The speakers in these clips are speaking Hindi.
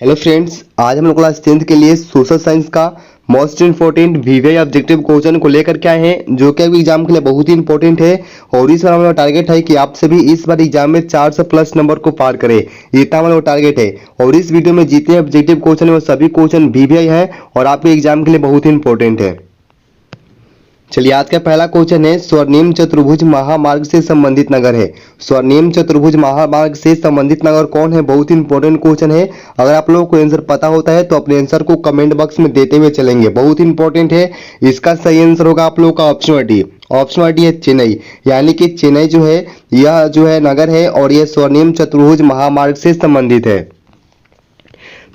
हेलो फ्रेंड्स, आज हम लोग क्लास 10th के लिए सोशल साइंस का most important VVI objective question को लेकर के आए हैं, जो कि अभी एग्जाम के लिए बहुत ही इंपॉर्टेंट है। और इस बार हमारा टारगेट है कि आप सभी इस बार एग्जाम में 400 प्लस नंबर को पार करें। इतना हमारा टारगेट है। और इस वीडियो में जितने ऑब्जेक्टिव क्वेश्चन है वो सभी क्वेश्चन वीवीआई है और आपके एग्जाम के लिए बहुत ही इंपॉर्टेंट है। चलिए, आज का पहला क्वेश्चन है, स्वर्णिम चतुर्भुज महामार्ग से संबंधित नगर है। स्वर्णिम चतुर्भुज महामार्ग से संबंधित नगर कौन है? बहुत ही इंपॉर्टेंट क्वेश्चन है। अगर आप लोगों को आंसर पता होता है तो अपने आंसर को कमेंट बॉक्स में देते हुए चलेंगे, बहुत इंपॉर्टेंट है। इसका सही आंसर होगा आप लोगों का ऑप्शन डी। ऑप्शन डी है चेन्नई, यानी कि चेन्नई जो है यह जो है नगर है और यह स्वर्णिम चतुर्भुज महामार्ग से संबंधित है।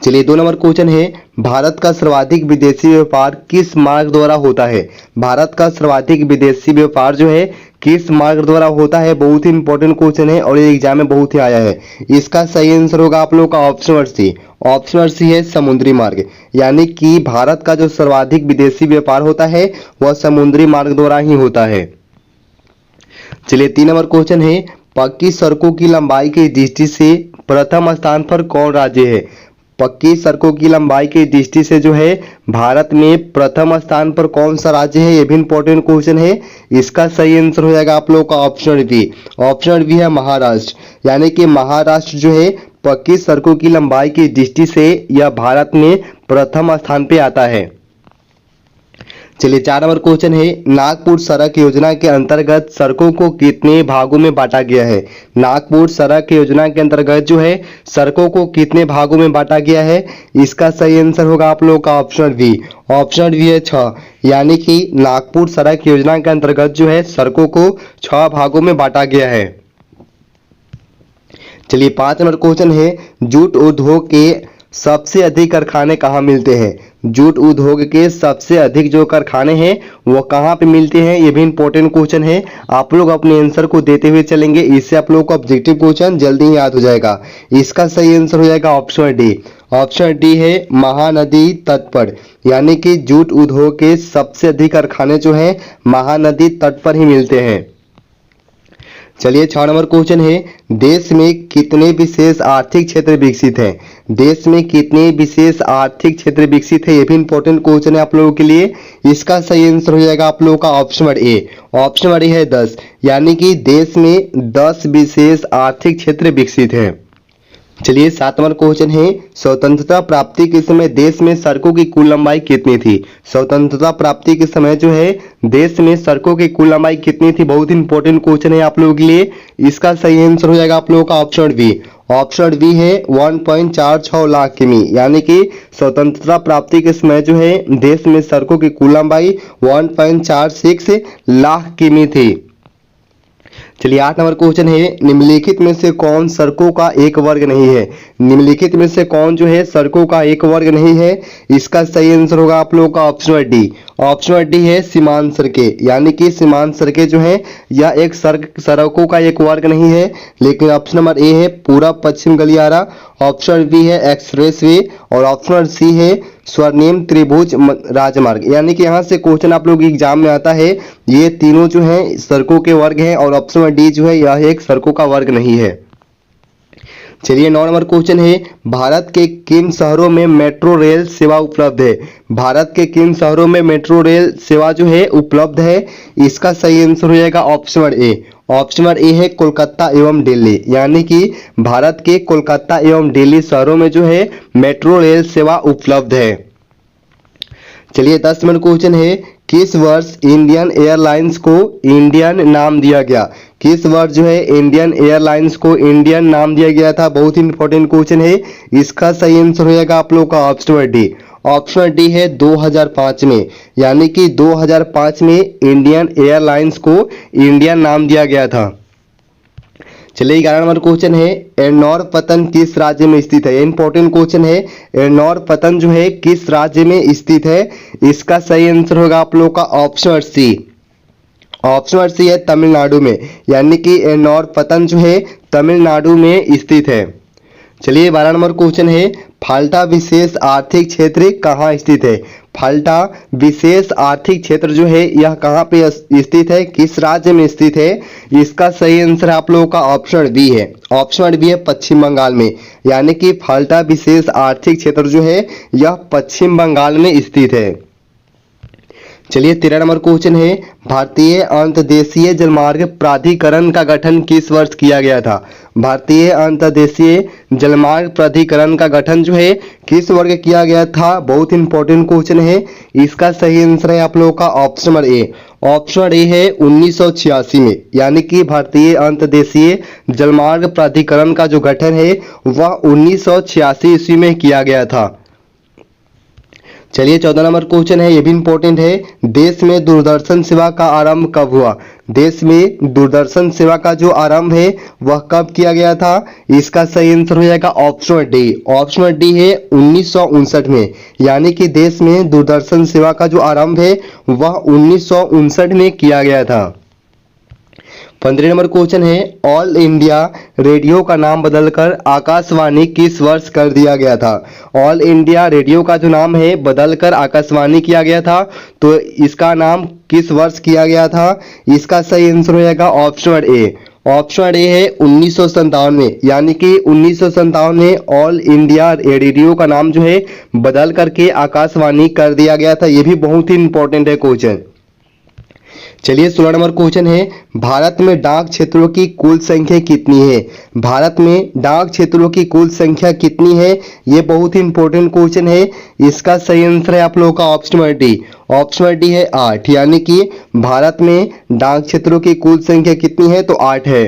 चलिए, 2 नंबर क्वेश्चन है, भारत का सर्वाधिक विदेशी व्यापार किस मार्ग द्वारा होता है? भारत का सर्वाधिक विदेशी व्यापार जो है किस मार्ग द्वारा होता है? बहुत ही इंपॉर्टेंट क्वेश्चन है और ये एग्जाम में बहुत ही आया है। इसका सही आंसर होगा आप लोगों का ऑप्शन सी। ऑप्शन सी है समुद्री मार्ग, यानी कि भारत का जो सर्वाधिक विदेशी व्यापार होता है वह समुद्री मार्ग द्वारा ही होता है। चलिए, 3 नंबर क्वेश्चन है, पक्की सड़कों की लंबाई की दृष्टि से प्रथम स्थान पर कौन राज्य है? पक्की सड़कों की लंबाई की दृष्टि से जो है भारत में प्रथम स्थान पर कौन सा राज्य है? ये भी इंपॉर्टेंट क्वेश्चन है। इसका सही आंसर हो जाएगा आप लोगों का ऑप्शन बी। ऑप्शन बी है महाराष्ट्र, यानी कि महाराष्ट्र जो है पक्की सड़कों की लंबाई की दृष्टि से यह भारत में प्रथम स्थान पे आता है। चलिए, 4 नंबर क्वेश्चन है, नागपुर सड़क योजना के अंतर्गत सड़कों को कितने भागों में बांटा गया है? नागपुर सड़क योजना के अंतर्गत जो है सड़कों को कितने भागों में बांटा गया है? इसका सही आंसर होगा आप लोगों का ऑप्शन बी। ऑप्शन बी है 6, यानी कि नागपुर सड़क योजना के अंतर्गत जो है सड़कों को 6 भागों में बांटा गया है। चलिए, 5 नंबर क्वेश्चन है, जूट उद्योग के सबसे अधिक कारखाने कहाँ मिलते हैं? जूट उद्योग के सबसे अधिक जो कारखाने हैं वो कहाँ पे मिलते हैं? ये भी इंपॉर्टेंट क्वेश्चन है। आप लोग अपने आंसर को देते हुए चलेंगे, इससे आप लोगों को ऑब्जेक्टिव क्वेश्चन जल्दी ही याद हो जाएगा। इसका सही आंसर हो जाएगा ऑप्शन डी। ऑप्शन डी है महानदी तट पर, यानी कि जूट उद्योग के सबसे अधिक कारखाने जो है महानदी तट पर ही मिलते हैं। चलिए, 6 नंबर क्वेश्चन है, देश में कितने विशेष आर्थिक क्षेत्र विकसित हैं? देश में कितने विशेष आर्थिक क्षेत्र विकसित है? ये भी इंपॉर्टेंट क्वेश्चन है आप लोगों के लिए। इसका सही आंसर हो जाएगा आप लोगों का ऑप्शन ए। ऑप्शन ए है 10, यानी कि देश में 10 विशेष आर्थिक क्षेत्र विकसित हैं। चलिए, 7 नंबर क्वेश्चन है, स्वतंत्रता प्राप्ति के समय देश में सड़कों की कुल लंबाई कितनी थी? स्वतंत्रता प्राप्ति के समय जो है देश में सड़कों की कुल लंबाई कितनी थी? बहुत इंपॉर्टेंट क्वेश्चन है आप लोगों के लिए। इसका सही आंसर हो जाएगा आप लोगों का ऑप्शन बी। ऑप्शन बी है 1.46 लाख किमी, यानी कि स्वतंत्रता प्राप्ति के समय जो है देश में सड़कों की कुल लंबाई 1.46 लाख किमी थी। चलिए, 8 नंबर क्वेश्चन है, निम्नलिखित में से कौन सड़कों का एक वर्ग नहीं है? निम्नलिखित में से कौन जो है सड़कों का एक वर्ग नहीं है? इसका सही आंसर होगा आप लोगों का ऑप्शन डी। ऑप्शन डी है सीमांत सड़कें, यानी कि सीमांत सड़कें जो है यह एक सड़कों का एक वर्ग नहीं है। लेकिन ऑप्शन नंबर ए है पूरा पश्चिम गलियारा, ऑप्शन बी है एक्सप्रेस वे और ऑप्शन सी है स्वर्णिम त्रिभुज राजमार्ग। यानी कि यहाँ से क्वेश्चन आप लोग एग्जाम में आता है, ये तीनों जो है सड़कों के वर्ग हैं और ऑप्शन डी जो है यह एक सड़कों का वर्ग नहीं है। चलिए, 9 नंबर क्वेश्चन है, भारत के किन शहरों में मेट्रो रेल सेवा उपलब्ध है? भारत के किन शहरों में मेट्रो रेल सेवा जो है उपलब्ध है? इसका सही आंसर हो जाएगा ऑप्शन ए। ऑप्शन ए है कोलकाता एवं दिल्ली, यानी कि भारत के कोलकाता एवं दिल्ली शहरों में जो है मेट्रो रेल सेवा उपलब्ध है। चलिए, 10 नंबर क्वेश्चन है, किस वर्ष इंडियन एयरलाइंस को इंडियन नाम दिया गया? किस वर्ष जो है इंडियन एयरलाइंस को इंडियन नाम दिया गया था? बहुत ही इंपॉर्टेंट क्वेश्चन है। इसका सही आंसर हो जाएगा आप लोगों का ऑप्शन डी। ऑप्शन डी है 2005 में, यानी कि 2005 में इंडियन एयरलाइंस को इंडियन नाम दिया गया था। चलिए, 11 नंबर क्वेश्चन है, एर्नाड पतन किस राज्य में स्थित है? इंपॉर्टेंट क्वेश्चन है, एर्नाड पतन जो है किस राज्य में स्थित है? इसका सही आंसर होगा आप लोगों का ऑप्शन सी। ऑप्शन सी है तमिलनाडु में, यानी कि एर्नाड पतन जो है तमिलनाडु में स्थित है। चलिए, 12 नंबर क्वेश्चन है, फाल्टा विशेष आर्थिक क्षेत्र कहाँ स्थित है? फल्टा विशेष आर्थिक क्षेत्र जो है यह कहाँ पे स्थित है, किस राज्य में स्थित है? इसका सही आंसर आप लोगों का ऑप्शन बी है। ऑप्शन बी है पश्चिम बंगाल में, यानी कि फल्टा विशेष आर्थिक क्षेत्र जो है यह पश्चिम बंगाल में स्थित है। चलिए 13 नंबर क्वेश्चन है, भारतीय अंतर्देशीय जलमार्ग प्राधिकरण का गठन किस वर्ष किया गया था? भारतीय अंतर्देशीय जलमार्ग प्राधिकरण का गठन जो है किस वर्ष किया गया था? बहुत इंपॉर्टेंट क्वेश्चन है। इसका सही आंसर है आप लोगों का option number A. Option A है 1986 में, यानी कि भारतीय अंतर्देशीय जलमार्ग प्राधिकरण का जो गठन है वह 1986 ईस्वी में किया गया था। चलिए 14 नंबर क्वेश्चन है, ये भी इंपॉर्टेंट है। देश में दूरदर्शन सेवा का आरंभ कब हुआ? देश में दूरदर्शन सेवा का जो आरंभ है वह कब किया गया था? इसका सही आंसर हो जाएगा ऑप्शन डी। ऑप्शन डी है 1959 में, यानी कि देश में दूरदर्शन सेवा का जो आरंभ है वह 1959 में किया गया था। 15 नंबर क्वेश्चन है, ऑल इंडिया रेडियो का नाम बदलकर आकाशवाणी किस वर्ष कर दिया गया था? ऑल इंडिया रेडियो का जो नाम है बदलकर आकाशवाणी किया गया था, तो इसका नाम किस वर्ष किया गया था? इसका सही आंसर हो जाएगा ऑप्शन ए। ऑप्शन ए है 1957 में, यानी कि 1957 में ऑल इंडिया रेडियो का नाम जो है बदल करके आकाशवाणी कर दिया गया था। ये भी बहुत ही इंपॉर्टेंट है क्वेश्चन। चलिए 16 नंबर क्वेश्चन है, भारत में डाक क्षेत्रों की कुल संख्या कितनी है? भारत में डाक क्षेत्रों की कुल संख्या कितनी है? ये बहुत ही इंपॉर्टेंट क्वेश्चन है। इसका सही आंसर है आप लोगों का ऑप्शन डी। ऑप्शन डी है 8, यानी कि भारत में डाक क्षेत्रों की कुल संख्या कितनी है? तो 8 है।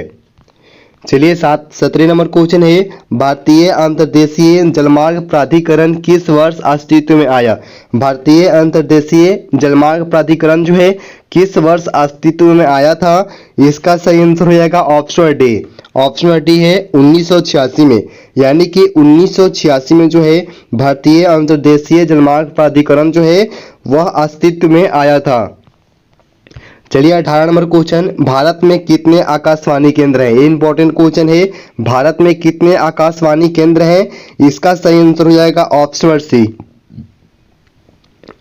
चलिए 17 नंबर क्वेश्चन है, भारतीय अंतर्देशीय जलमार्ग प्राधिकरण किस वर्ष अस्तित्व में आया? भारतीय अंतर्देशीय जलमार्ग प्राधिकरण जो है किस वर्ष अस्तित्व में आया था? इसका सही आंसर हो जाएगा ऑप्शन डी। ऑप्शन डी है 1986 में, यानी कि 1986 में जो है भारतीय अंतर्देशीय जलमार्ग प्राधिकरण जो है वह अस्तित्व में आया था। चलिए 18 नंबर क्वेश्चन, भारत में कितने आकाशवाणी केंद्र हैं? ये इंपॉर्टेंट क्वेश्चन है। भारत में कितने आकाशवाणी केंद्र हैं? इसका सही आंसर हो जाएगा ऑप्शन सी।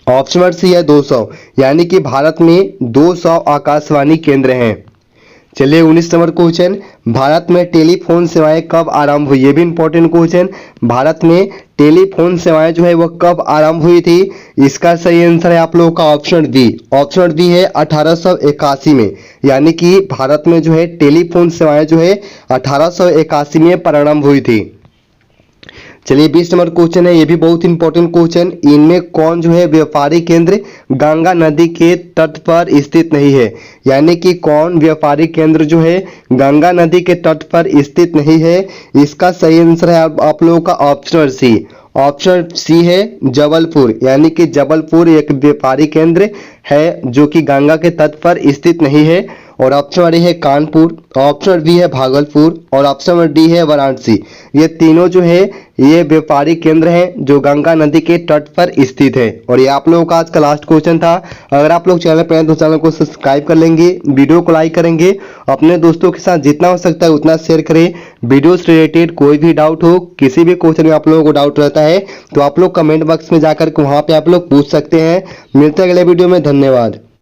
ऑप्शन सी है 200, यानी कि भारत में 200 आकाशवाणी केंद्र हैं। चलिए 19 नंबर क्वेश्चन, भारत में टेलीफोन सेवाएं कब आरंभ हुई? ये भी इंपॉर्टेंट क्वेश्चन। भारत में टेलीफोन सेवाएं जो है वह कब आरंभ हुई थी? इसका सही आंसर है आप लोगों का ऑप्शन बी। ऑप्शन बी है 1881 में, यानी कि भारत में जो है टेलीफोन सेवाएं जो है 1881 में प्रारंभ हुई थी। चलिए 20 नंबर क्वेश्चन है, ये भी बहुत इंपॉर्टेंट क्वेश्चन। इनमें कौन जो है व्यापारिक केंद्र गंगा नदी के तट पर स्थित नहीं है? यानी कि कौन व्यापारिक केंद्र जो है गंगा नदी के तट पर स्थित नहीं है? इसका सही आंसर है आप लोगों का ऑप्शन सी। ऑप्शन सी है जबलपुर, यानी कि जबलपुर एक व्यापारिक केंद्र है जो कि गंगा के तट पर स्थित नहीं है। और ऑप्शन डी है कानपुर, ऑप्शन बी है भागलपुर और ऑप्शन डी है वाराणसी। ये तीनों जो है ये व्यापारिक केंद्र हैं जो गंगा नदी के तट पर स्थित है। और ये आप लोगों का आज का लास्ट क्वेश्चन था। अगर आप लोग चैनल पर हैं तो चैनल को सब्सक्राइब कर लेंगे, वीडियो को लाइक करेंगे, अपने दोस्तों के साथ जितना हो सकता है उतना शेयर करें। वीडियो से रिलेटेड कोई भी डाउट हो, किसी भी क्वेश्चन में आप लोगों को डाउट रहता है तो आप लोग कमेंट बॉक्स में जाकर वहाँ पे आप लोग पूछ सकते हैं। मिलते हैं अगले वीडियो में, धन्यवाद।